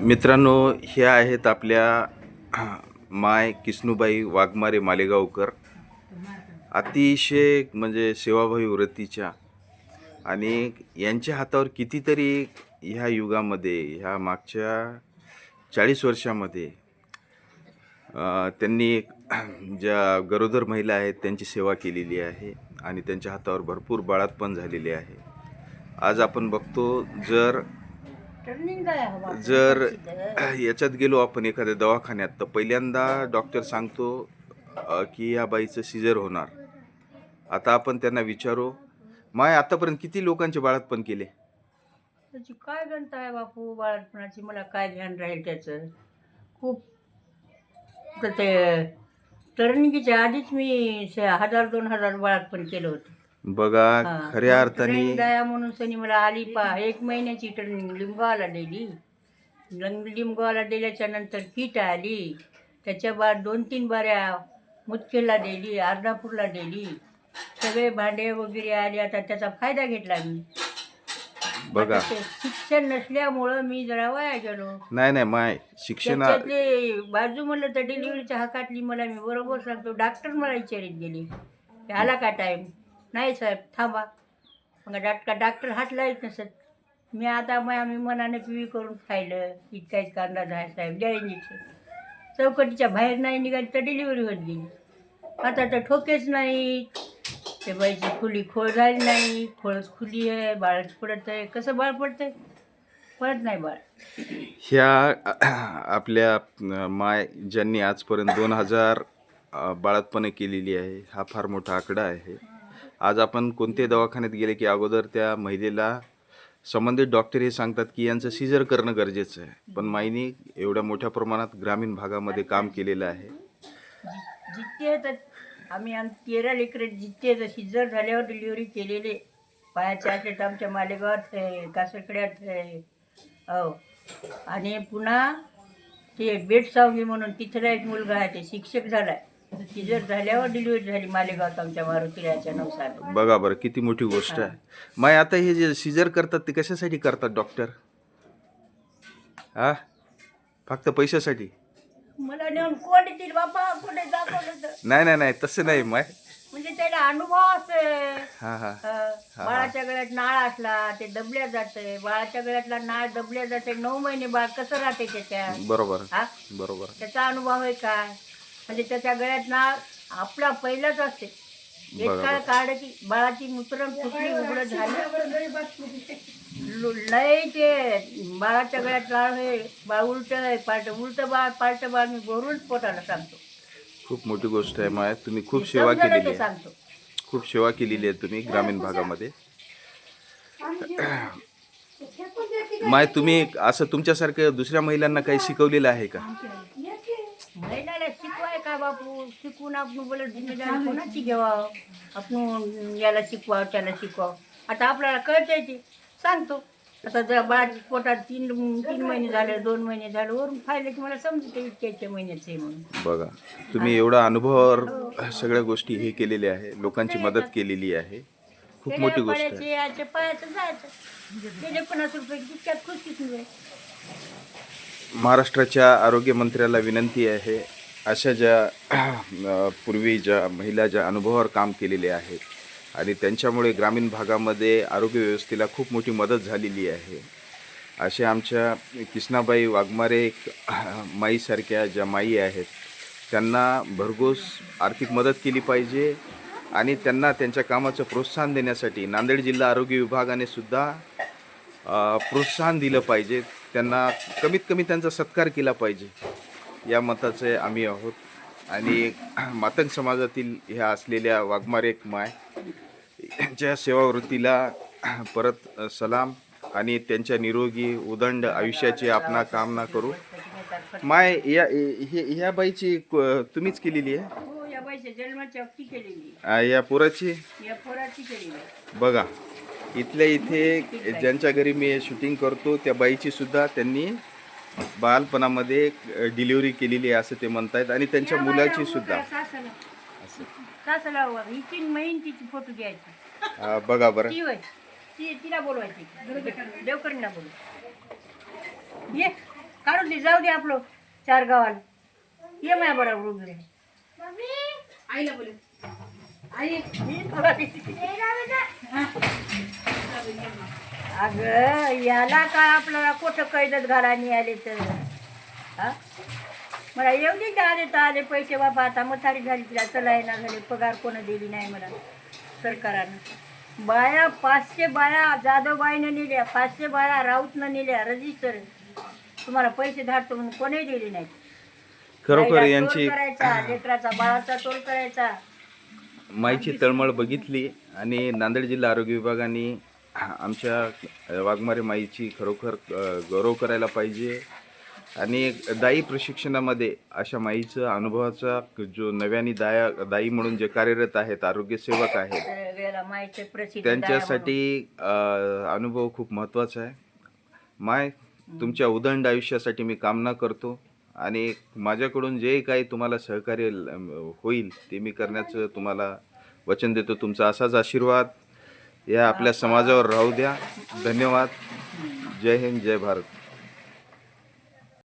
मित्रांनो, हे आहेत आपल्या माय किसनूबाई वाघमारे मालेगावकर. अतिशय म्हणजे सेवाभावी वृत्तीच्या आणि यांच्या हातावर कितीतरी ह्या युगामध्ये, ह्या मागच्या 40 वर्षामध्ये त्यांनी ज्या गरोदर महिला आहेत त्यांची सेवा केलेली आहे आणि त्यांच्या हातावर भरपूर बाळातपण झालेले आहे. आज आपण बघतो, जर याच्यात गेलो आपण एखाद्या दवाखान्यात, तर पहिल्यांदा डॉक्टर सांगतो की या बाईचं सीझर होणार. आता आपण त्यांना विचारू, माय आतापर्यंत किती लोकांचे बाळातपण केले? त्याची काय गणता आहे बापू, बाळापणाची मला काय ध्यान राहील त्याचं. खूप तर ते तरंगीच्या आधीच मी 1000-2000 बाळापण केलं होतं. बघा, खऱ्या अर्थाने ट्रेनिंग द्या म्हणून सनी मला आली 1 महिन्याची ट्रेनिंग लिंबगावला दिली. लिंबगावला दिल्याच्या नंतर किट आली. त्याच्या बाद 2-3 बाऱ्या मुदखेडला दिली, अर्धापूरला दिली. सगळे भांडे वगैरे आले. आता त्याचा फायदा घेतला मी. बघा, शिक्षण नसल्यामुळं मी जरा वाया गेलो. नाही माय शिक्षण त्याच्यातले बाजू म्हणलं तर डिलिव्हरीच्या हाकातली मला, मी बरोबर सांगतो, डॉक्टर मला विचारित गेली, आला का टाईम? नाही साहेब, थांबा. मग डॉक्टर हातला येत नसत. मी आता आम्ही मनाने पिवी करून खायलं. इतकाच कांदा आहे साहेब, द्या इंजेक्शन. चौकटीच्या बाहेर नाही निघाली तर डिलिव्हरी होत गेली. आता तर ठोकेच नाही. ते बाईची खुली खोळ झाली नाही. खोळच खुली आहे, बाळ पडत आहे. कसं बाळ पडतंय? पडत नाही बाळ. ह्या आपल्या माय ज्यांनी आजपर्यंत 2000 बाळातपणे केलेली आहे, हा फार मोठा आकडा आहे. आज आपण कोणत्याही दवाखान्यात गेले की अगोदर त्या महिलेला संबंधित डॉक्टर हे सांगतात की यांचं सीझर करणं गरजेचं आहे. पण माईने एवढ्या मोठ्या प्रमाणात ग्रामीण भागामध्ये काम केलेलं आहे. जिथे तर आम्ही 13 लेकरं जिथे सीझर झाल्यावर डिलिव्हरी केलेले. पायाच्या असेट आमच्या मालेगावात आहे, कासरकड्यात आहे. हो. आणि पुन्हा ते बेटसावगी म्हणून तिथला एक मुलगा आहे, ते शिक्षक झाला आहे. सीझर झाल्यावर डिलिव्हरी झाली मालेगावात आमच्या मारुतीराच्या 9 साल. बघा बरं, किती मोठी गोष्ट आहे. माय आता हे जे सीझर करतात ते कशासाठी करतात डॉक्टर? फक्त पैशासाठी? मला नेऊन कोण येतील बापा, कुठे दाखवलं तर? नाही तसं नाही माय. म्हणजे त्याला अनुभव असेल. हा. बाळाच्या गळ्यात नाळ असला ते दबल्या जाते. बाळाच्या गळ्यातला नाळ दबल्या जाते. 9 महिने बाळ कसं राहते त्याच्यात? बरोबर. त्याचा अनुभव आहे काय? म्हणजे त्याच्या गळ्यात नाळ आपला पहिलाच असते. एक काळ काढ की बाळाची मुतरण फुटली, उघडं झालं, लय ते बाळाच्या गळ्यात नाळ आहे. बाळ उलट आहे, उलट बाळ मी भरून पोटाला सांगतो. खूप मोठी गोष्ट आहे माय. तुम्ही खूप सेवा केलेली आहे. खूप सेवा केलेली आहे तुम्ही ग्रामीण भागामध्ये. माय, तुम्ही असं तुमच्यासारखं दुसऱ्या महिलांना काही शिकवलेलं आहे का? महिलाला शिकवाय का बापू? शिकून आपण बोलत जिम्मेदारी कोणाची घ्यावा? आपण याला शिकवा, त्याला शिकवा. आता आपल्याला कळतंय ते सांगतो. आता जर बाळ पोटात 3 महिने झाले, 2 महिने झाले, वरून पाहिलं की मला समजते इतक्याच्या महिन्याचं आहे म्हणून. बघा, तुम्ही एवढा अनुभवावर सगळ्या गोष्टी हे केलेल्या आहे, लोकांची मदत केलेली आहे. खूप मोठी गोष्ट आहे. याच्या पायाचं जायचं, त्याचे 50 रुपये तितक्यात खुशीच नाही. महाराष्ट्राच्या आरोग्यमंत्र्याला विनंती आहे, अशा ज्या पूर्वी ज्या महिला ज्या अनुभवावर काम केलेले आहेत आणि त्यांच्यामुळे ग्रामीण भागामध्ये आरोग्य व्यवस्थेला खूप मोठी मदत झालेली आहे, अशा आमच्या किसनाबाई वाघमारे माईसारख्या ज्या माई आहेत, त्यांना भरघोस आर्थिक मदत केली पाहिजे आणि त्यांना त्यांच्या कामाचं प्रोत्साहन देण्यासाठी नांदेड जिल्हा आरोग्य विभागाने सुद्धा प्रोत्साहन दिलं पाहिजे. त्यांना कमीत कमी त्यांचा सत्कार केला पाहिजे, या मताचे आम्ही आहोत. आणि मातंग समाजातील ह्या असलेल्या वाघमारे माय यांच्या सेवावृत्तीला परत सलाम आणि त्यांच्या निरोगी उदंड आयुष्याची आपण कामना करू. माय, ह्या बाईची तुम्हीच केलेली आहे? हो, या बाईच्या जन्माची अक्ती केलेली. या पोराची केलेली. बघा, इथल्या इथे ज्यांच्या घरी मी शूटिंग करतो त्या बाईची सुद्धा त्यांनी बालपणामध्ये डिलिव्हरी केलेली आहे असं ते म्हणतायत. आणि त्यांच्या मुलाची सुद्धा. फोटो घ्यायची. बघा बरं, तिला बोलवायची, देवकरींना बोलू. काढून दे, जाऊ दे आपलं 4 गावाला. ये माझ्या बरोबर उभी राहा. आईला बोले आई अगं याला काय आपल्याला कुठं कैदत घालानी आले तर हा? मला येऊ दे आले तर आले पैसे बाबा. आता म्हातारी झाली, तिला चला येणार झाले, पगार कोणं दिली नाही मला सरकारानं. बाया 500 बाया जाधवबाईनं नेल्या, 500 बाया राऊतनं नेल्या रजिस्टर. तुम्हाला पैसे धाडतो म्हणून कोणी दिले नाहीत. खरोखर बाईला यांची तोल करायचा, लेकराचा बाळाचा तोल करायचा. माईची तळमळ बघितली आणि नांदेड जिल्हा आरोग्य विभागाने आमच्या वाघमारे माईची खरोखर गौरव करायला पाहिजे. आणि दाई प्रशिक्षणामध्ये अशा माईचं अनुभवाचा जो नव्याने दाई म्हणून जे कार्यरत आहेत, आरोग्यसेवक आहेत, वेळेला माहिती प्रसिद्ध त्यांच्यासाठी अनुभव खूप महत्त्वाचा आहे. माय, तुमच्या उदंड आयुष्यासाठी मी कामना करतो आणि माझ्याकडून जे काही तुम्हाला सहकार्य होईल ते मी करण्याचं तुम्हाला वचन देतो. तुमचा असाच आशीर्वाद या आपल्या समाजावर राहू द्या. धन्यवाद. जय हिंद, जय भारत.